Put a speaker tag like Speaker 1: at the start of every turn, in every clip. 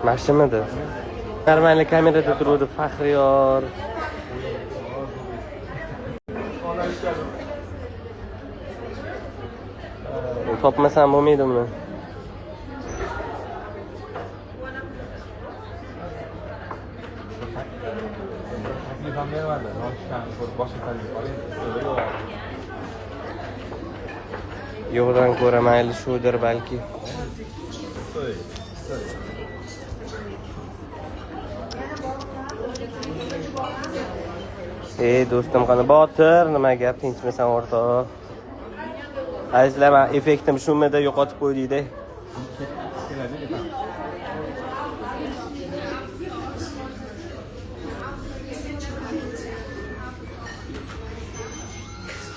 Speaker 1: Mashimidi? Normalniy kamerada turuvdi Faxriyor. Topmasam bo'lmaydi buni. Yo'qdan ko'ra mayli shudir balki. Do'stim qani Botir, nima gap, tinchmisan o'rtoq? Azizlar, men effektim shumida yo'qotib qo'ydingda.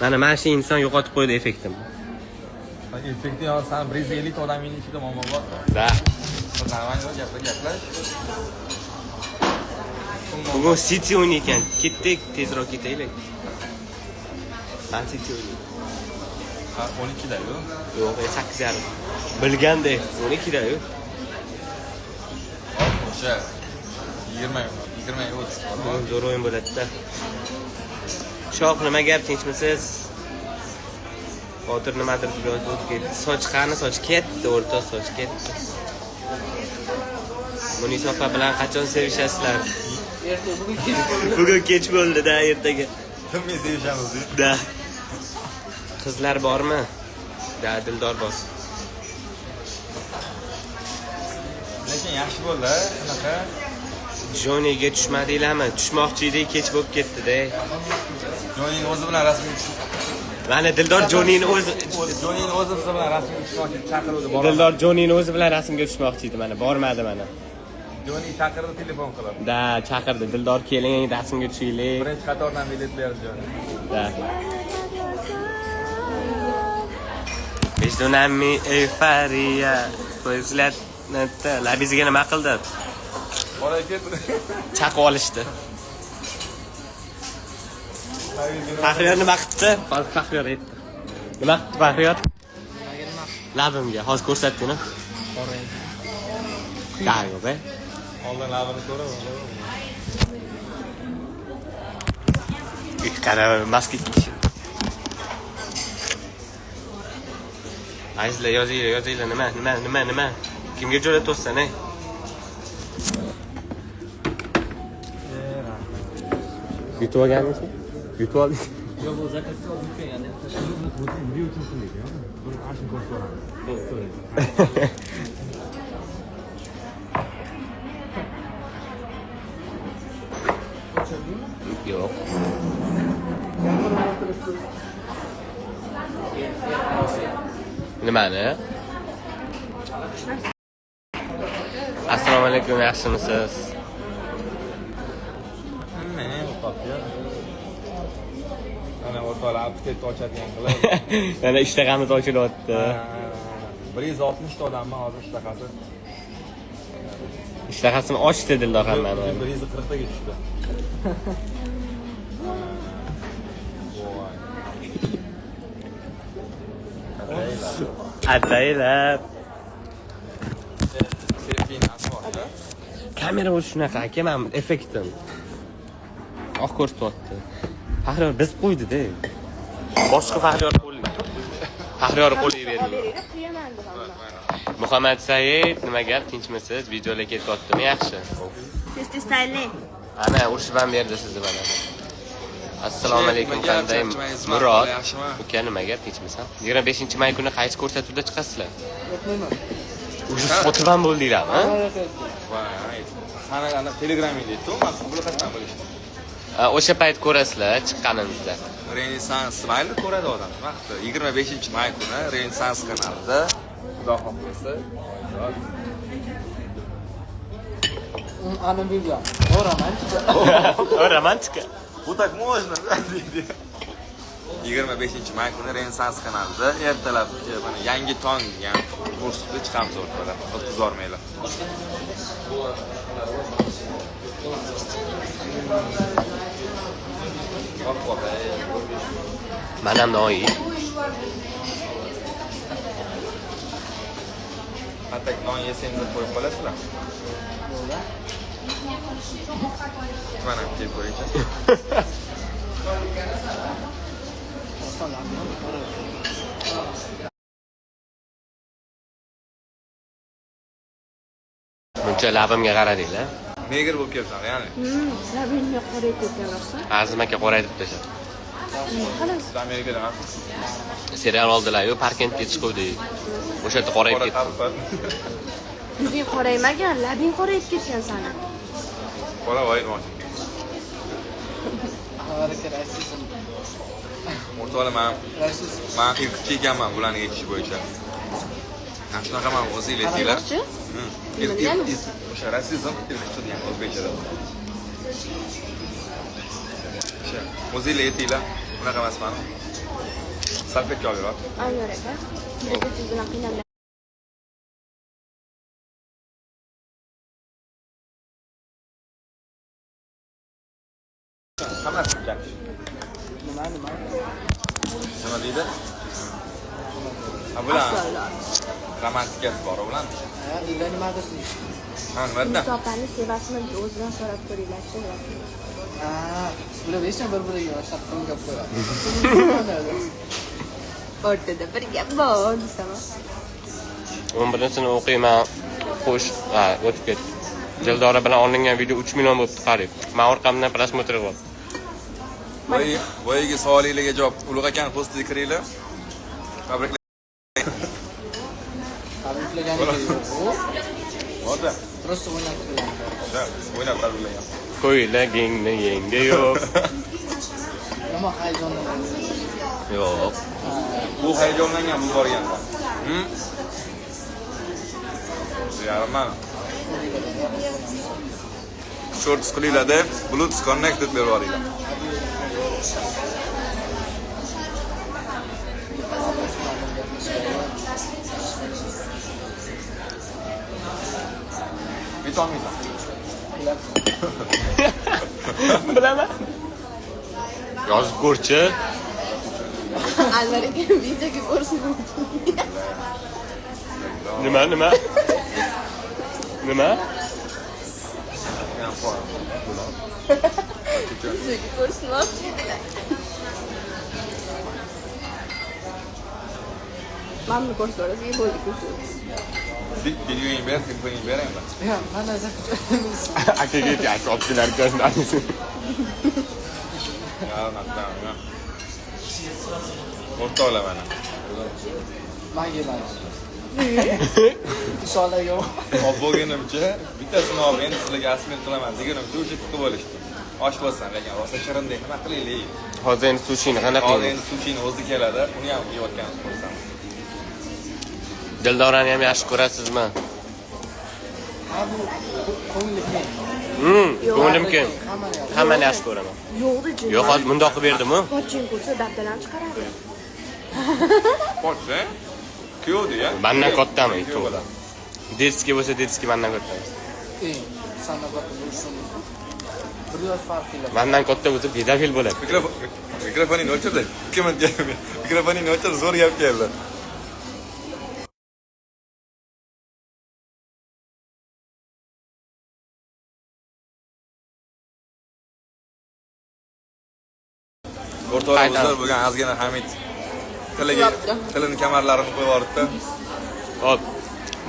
Speaker 1: Mana shu inson yo'qotib qo'ydi effektim.
Speaker 2: Effekti yo sen 150 odamning ichida muammo bor.
Speaker 1: Da.
Speaker 2: Gaplash.
Speaker 1: Bugun City o'ynaykan. Ketdik, tezroq ketaylik. City o'ynaydi.
Speaker 2: Ha, 12da-ku.
Speaker 1: Yo'q, 8:30. Bilgandek, 12da-ku.
Speaker 2: O'sha 20-30
Speaker 1: zo'r o'yin bo'ladi-da. Shoh, nima gap, tinchmisiz? Botir nimadir yozib ketdi. Soch qani, soch ketdi, o'rtoq, soch ketdi. Munisofa bilan qachon sevishasizlar? Bugun kech bo'ldi-da, ertaga.
Speaker 2: Kimni sevishamiz?
Speaker 1: Da. Qizlar bormi? Da, Dildor bor.
Speaker 2: Lekin yaxshi bo'ldi, shunaqa.
Speaker 1: Joniga tushmadinglarmi? Tushmoqchi edik, kech bo'lib ketdi-da.
Speaker 2: Jonining o'zi bilan rasmiy
Speaker 1: Mana Dildor Jonining o'zi
Speaker 2: bilan rasmiy tushmoqchi chaqiruvdi.
Speaker 1: Dildor Jonining o'zi bilan rasmga tushmoqchi edi, mana bormadi mana.
Speaker 2: Joni chaqirdi, telefon qilib.
Speaker 1: Da, chaqirdi. Dildor keling, rasmga tushaylik.
Speaker 2: Birinchi qatordan bilet berdi Joni.
Speaker 1: Da. Bejdonami euforiya. Qo'yizlatdi. Labizga nima qildi?
Speaker 2: Bora ketdi.
Speaker 1: Chaqib olishdi. Faxriyor nima qildi? Faxriyor aytdi. Nima qildi Faxriyor? Labimga hozir ko'rsatding-a?
Speaker 2: Qorang.
Speaker 1: Da, yo'q.
Speaker 2: Oldin labini ko'rib.
Speaker 1: Qara maska kiyish. Azizlar, yozinglar, nima? Kimga jo'natsan, ey? Yutib olganmisiz? Yutib olding.
Speaker 2: Yo'q, bu zakatga olib kelgan. Bu uchun deydi. Buni arshin ko'rsatamiz.
Speaker 1: Yo'q. Nimani? Assalomu alaykum, yaxshimisiz?
Speaker 2: Ana o'rtoqlar aptet ochadigan qilib.
Speaker 1: Mana ishtahamiz ochilyapti.
Speaker 2: 160 ta odammi hozir ishtahasi?
Speaker 1: Ishtahasini ochdi Dildor hammani.
Speaker 2: 140 taga tushdi.
Speaker 1: Ataylar.
Speaker 2: Selfini asmoqda.
Speaker 1: Kamera o'zi shunaqa aka, men effektim. Oq ko'rsatyapti. Faxriyor biz qo'ydi-da. Boshqa Faxriyor qo'liga berdi. Muhammad Said, nima gap, tinchmisiz? Videolar ketyaptimi? Yaxshi.
Speaker 3: Tez tayinlang.
Speaker 1: Ana urishib ham berdi sizni mana. Assalomu alaykum, qanday Murod? Uka, nima gap, tinchmisan? 25-may kuni qaysi ko'rsatuvda chiqasizlar?
Speaker 3: Yo'qmayman.
Speaker 1: O'sha sotib ham bo'ldinglarmi, ha?
Speaker 2: Voy, sana telegramingda-ku, men publikatsiya bo'lishdi.
Speaker 1: O'sha payt ko'rasizlar chiqqanimizda.
Speaker 2: Renessans mayli ko'radi odam. Vaqti 25-may kuni Renessans kanalida Xudo xohlasa.
Speaker 3: Ana video.
Speaker 1: Romantika.
Speaker 2: Bu tak можно, deydi. 25-may kuni Renessans kanalida ertalab mana yangi tong degan kursda chiqamiz o'rtalar. O'tkazormaylar.
Speaker 1: Manam Noi.
Speaker 4: ertak non yesang deb qo'yib qolasizlar. Mana kelib ko'ringchi.
Speaker 1: Buncha labimga qaradinglar.
Speaker 4: Negr bo'lib kelsan, ya'ni.
Speaker 3: Labingga qorayib ketganlarsa.
Speaker 1: Azim aka qoraytib tashladi.
Speaker 3: Xolos.
Speaker 4: Amerikada ham
Speaker 1: Serial oldilar-yu, Parkentga chiquvdik. O'sha yerda qorayib
Speaker 4: qora
Speaker 1: ketdi.
Speaker 4: tarqat.
Speaker 3: Yuzing qoraymagan, labing qorayib ketgan sana.
Speaker 4: Qora voy mosh. O'rtoqlar, men ilk ekanman bularni aytish bo'yicha. Mana shunaqa men o'zinglar aytinglar. O'sha rasizm ilk degan o'zbekchada. O'sha o'zinglar aytinglar. Bunaqa emasman. Salfetga olib yur.
Speaker 3: Anvar aka. Nega siz bilan qiynalgan?
Speaker 4: Hammasi gap. Nima deydi? Bular romantikasi bor ular. Ha, nimadir.
Speaker 3: Musofani sevasizmi? O'zidan so'rab ko'ringlar-chi.
Speaker 5: Bular hech bir-biriga shartdan gap qo'yadi.
Speaker 3: O'rtada bir gap bor, desam.
Speaker 1: 11-sinf o'qiyman. Xo'sh, o'tib ketdi. Dildora bilan olingan video 3 million bo'libdi qarib. Men orqamdan prosmotr qilib.
Speaker 4: Voyga savolinglarga javob. Ulug' akani postiga kiringlar. Tabriklar.
Speaker 5: Tabriklaganiga yo'q.
Speaker 4: Bo'ldi.
Speaker 5: Prosta o'ynab qo'ygan.
Speaker 4: O'ynab tabriklagan.
Speaker 1: Ko'ylagingni yengi yo'q.
Speaker 5: Nima hayajonlangan?
Speaker 1: Yo'q.
Speaker 4: Bu hayajonlangan bu borganda. Yarman. Shorts qilinglar-da, Bluetooth connected berib yuboringlar. Bitomiysan.
Speaker 1: Bilaman. Yozib ko'rchi.
Speaker 3: Anvar aka videoga ko'rsin.
Speaker 1: Nima? Nima?
Speaker 3: Videoga ko'rsin. Mamni ko'rsatasiz, bo'ldi ko'rsin.
Speaker 4: Videoing ber, telefoning berang.
Speaker 5: Ya, mana zakot.
Speaker 1: Akaga aytib olibdilar ko'rsangiz.
Speaker 4: Yarman. O'rtoqlar mana.
Speaker 5: Magilar. Inshaalloh yo'q.
Speaker 4: Olib bo'lganimcha, bittasini olib endi sizlarga asmen qilaman deganimcha o'sha tutib olishdi. Osh bo'lsin lekin rosa shirinday nima qilaylik?
Speaker 1: Hozir endi sushini qanaqa
Speaker 4: Hozir
Speaker 1: qilamiz?
Speaker 4: endi sushini o'zi keladi, uni ham yeyotganimiz ko'rsam.
Speaker 1: Dildorani ham yaxshi ko'rasizmi?
Speaker 5: Ha bu ko'ngli keng.
Speaker 1: Ko'nglim keng. Hammani yaxshi ko'raman.
Speaker 3: Yo'qdi jin.
Speaker 1: Yo'q, hozir bundoq qilib berdim-ku.
Speaker 3: Poching ko'rsa dabdalan chiqaradi.
Speaker 4: Pochsa? Kuyovdi-ya?
Speaker 1: Mendan kattami? Detskiy bo'lsa detskiy mendan katta.
Speaker 5: Sana bak bu shuni. Bir yosh farqli.
Speaker 1: Mendan katta bo'lsa pedofil bo'ladi.
Speaker 4: Mikrofonini o'chirdi. Mikrofonini o'chirdi, zo'r gap keldi. O'rtoqlar bo'lgan ozgina Hamid tilini kamarlarini qo'yib yubordi-da.
Speaker 1: Hop.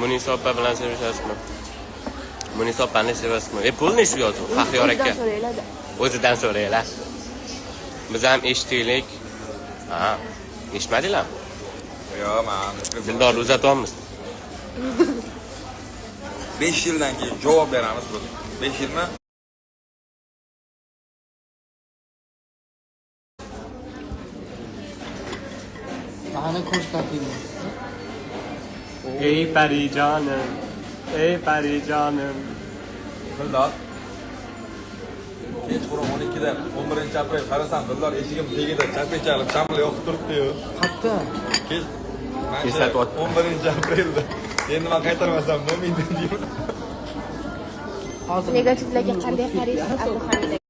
Speaker 1: Munisa opa bilan sevishasizmi? Munisa opani sevasizmi? Pulni shu yozuv. Faxriyor aka. O'zidan so'raylar. Biz ham eshitdik. Ha, eshitmadinglarmi?
Speaker 4: Yo'q, men
Speaker 1: Dildorni uzatyapmiz.
Speaker 4: 5 yildan keyin javob beramiz bu. 5 yilmi?
Speaker 5: Mani ko'rsatingiz.
Speaker 1: Ey parijonim. Ey parijonim.
Speaker 4: Dildor. Kechqurun 12da 11-aprel qarasam, Dildor eshigim tagida chapechalib shamli yoqib turibdi-yu.
Speaker 5: Qatta.
Speaker 4: Kech 11-aprelda. Endi men qaytarmasam bo'lmaydi deyman.
Speaker 5: Hozir
Speaker 3: Negativlarga qanday qaraysiz, Abduhamid aka?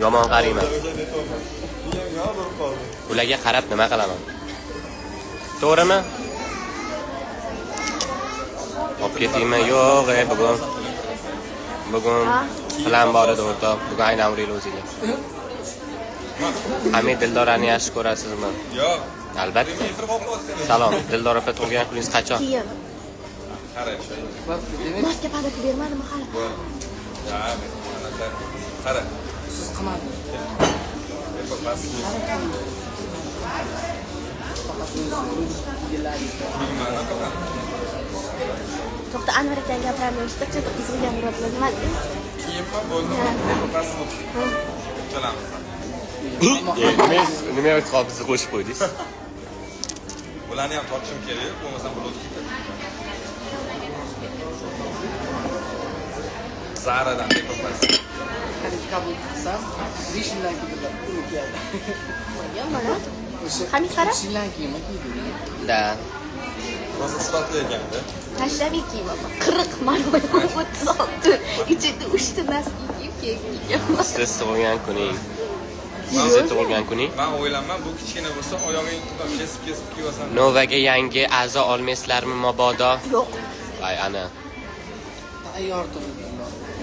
Speaker 1: Yomon qarayman. Ularga qarab nima qilaman? To'g'rimi? Olib ketaymi? Yo'q, bugun. Bugun plan bor edi o'rtoq. Bugun aylanavering o'ziga. Hamid Dildorani yaxshi ko'rasizmi?
Speaker 4: Yo'q.
Speaker 1: Albatta. Salom. Dildor opa tug'ilgan kuningiz qachon?
Speaker 3: Keyin.
Speaker 4: Qarang.
Speaker 3: Masga padaki bermadimi hali?
Speaker 4: Ha, qara.
Speaker 5: Siz qilmadingiz. Faqat
Speaker 3: To'xta, Anvar akang gaplarni eshitib, izimga murod nima dedi?
Speaker 4: Keyin ham bo'ldi. Chalamiz.
Speaker 1: Nima yo'q bizni qo'shib qo'ydingiz?
Speaker 4: Bularni ham tortishim kerak, bo'lmasa bo'lib ketadi. Zaradan ko'pas.
Speaker 5: qanday qabul qilsam, 5 yildan keyin pul keldi.
Speaker 3: Mana. Hamid qara.
Speaker 5: 5 yildan keyin kiydim.
Speaker 1: Da.
Speaker 4: Rosa sifatli ekan-da.
Speaker 3: Tashlaviy kiyim apa? 40 marta 36. Ichida 3 ta naski kiyib.
Speaker 1: Siz tug'ilgan kuning. Siz tug'ilgan kuning.
Speaker 4: Men o'ylayman, bu kichkina bo'lsa, oyog'ing tutib kesib kiyasan.
Speaker 1: Novaga yangi a'zo olmaysizlarmi mabodo?
Speaker 3: Yo'q.
Speaker 1: Ay ana.
Speaker 5: Tayyor turibdi.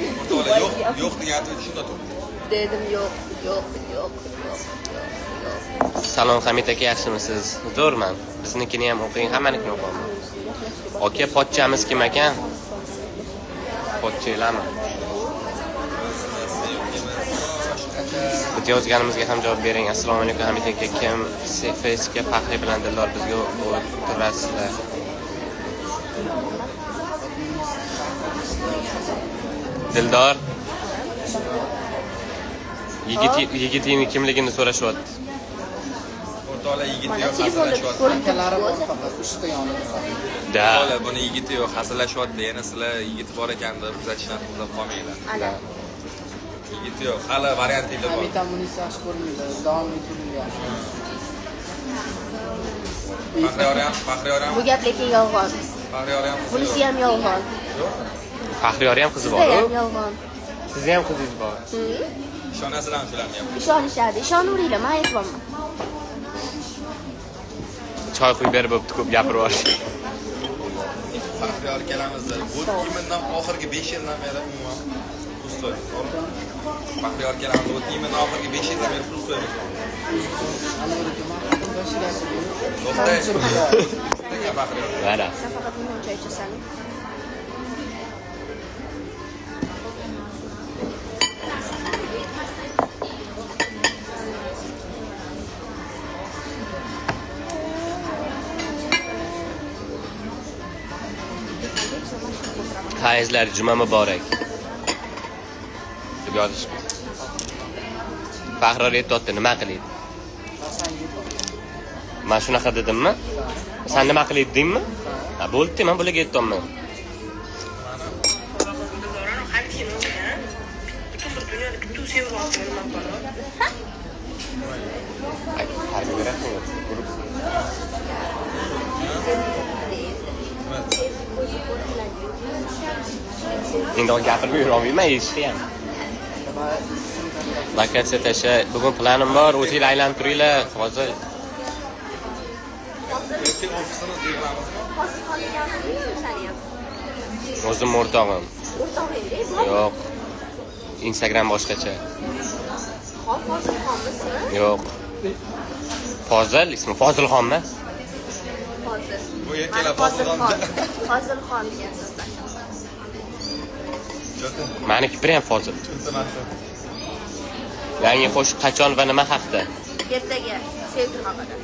Speaker 4: O'rtoqlar, yo'q degan aytib shunda turibdi.
Speaker 3: Dedim yo'q.
Speaker 1: Salom Hamid aka, yaxshimisiz? Zo'rman. Biznikini ham o'qing, hammanikini o'qaman. Aka, pochchamiz kim ekan? Pochchalarmi? Bitta yozganimizga ham javob bering. Assalomu alaykum Hamid aka, kim Facebookga Faxriy bilan Dildor bizga o'tirasizlar. Dildor yigitning kimligini so'rashyapti.
Speaker 4: O'rtoqlar, yigiti yo'q, hazillashyapti.
Speaker 5: Akalarim bor faqat 3 ta yonida.
Speaker 1: Da.
Speaker 4: O'rtoqlar, buni yigiti yo'q, hazillashyapti. Yana sizlar yigiti bor ekan deb kuzatishdan to'xtab qolmanglar.
Speaker 3: Ana.
Speaker 4: Yigiti yo'q, hali variantinglar bor.
Speaker 5: Hamid Munisa yaxshi ko'rinadi. Davomli turilyapti.
Speaker 4: Faxriyor ham.
Speaker 3: Bu gap lekin yolg'on.
Speaker 4: Faxriyor ham.
Speaker 3: Bunisi ham yolg'on.
Speaker 1: Faxriyor ham qizi
Speaker 3: Sizda ham
Speaker 1: bor-ku.
Speaker 3: yolg'on.
Speaker 1: Sizni ham qizingiz bor.
Speaker 4: Ishonasizlarmi shularni ham?
Speaker 3: Ishonishadi. Ishonaveringlar, men aytmayman.
Speaker 1: Choy quyib berib bo'pti, ko'p gapirib yuborish.
Speaker 4: Faxriyor kelamizda. Bu kiyimdan oxirgi 5 yildan beri umuman ustoy. Faxriyor kelamiz. Bu kiyimdan oxirgi 5 yildan beri ustoy.
Speaker 5: Ana o'rga maqtam boshiga chiqib.
Speaker 4: To'xta. Faxriyor.
Speaker 1: Mana.
Speaker 3: Sen faqat limon choy ichasan.
Speaker 1: Hayizlar, juma muborak. Deb yozish. Faxriyor aytdi, nima qilaydi? Men shunaqa dedimmi? Sen nima qilaydi deymi? Ha, bo'ldi, men bularga aytdim. Endi gapirib yurolmayman, eshitdi ham. Vakatsiya tasha, bugun planim bor, o'zinglar aylanib turinglar, hozir. O'zim o'rtog'im.
Speaker 3: O'rtog'ingiz?
Speaker 1: Yo'q. Instagram boshqacha.
Speaker 3: Fozilxonmisizmi?
Speaker 1: Yo'q. Fozil, ismi Fozilxon emas.
Speaker 3: Fozil.
Speaker 4: Bu erkaklar Fozilxon.
Speaker 3: Fozilxon degan so'zlar.
Speaker 1: Mani kipri ham Fozil. Yangi qo'shiq qachon va nima haqda?
Speaker 3: Ertaga sevgi haqida.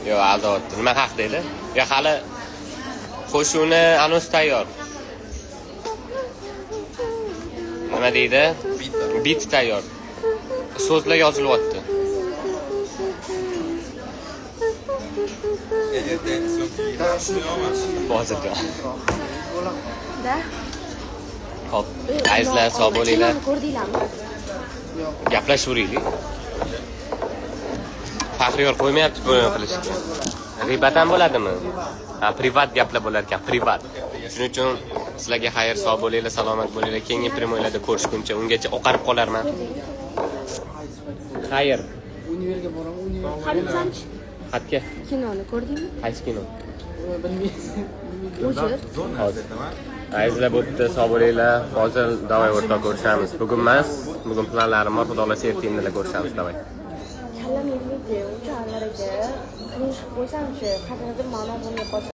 Speaker 1: Yo'q, aldayapti. Nima haqda edi? Yo, hali qo'shuvni anons tayyor. Nima deydi? Bit tayyor. So'zlar yozilyapti. Foziljon.
Speaker 3: Da?
Speaker 1: Xo'p, azizlar, sog' bo'linglar.
Speaker 3: Ko'rdinglarmi?
Speaker 1: Gaplashaveraylik. Faxriyor qo'ymayapti buni qilishga. G'iybat ham bo'ladimi? Ha, privat gaplar bo'lar ekan, privat. Shuning uchun sizlarga xayr, sog' bo'linglar, salomat bo'linglar. Keyingi premyolarda ko'rishguncha ungacha oqarib qolarman. Xayr.
Speaker 5: Univerga boraman,
Speaker 3: Qaritsanchi?
Speaker 1: Xatga.
Speaker 3: Kinoni ko'rdingmi?
Speaker 1: Qaysi kino?
Speaker 3: Bilmayman. O'sha.
Speaker 1: Hozir. Azizlar bo'pti, sog' bo'linglar. Hozir davay o'rtoq ko'rishamiz. Bugun emas, bugun planlarim bor. Xudo xolasa ertaga ko'rishamiz, davay.
Speaker 3: Kallam yetmaydi. O'sha anlarga qilishib qo'ysamchi, qanaqadir ma'no bo'lmay qolsa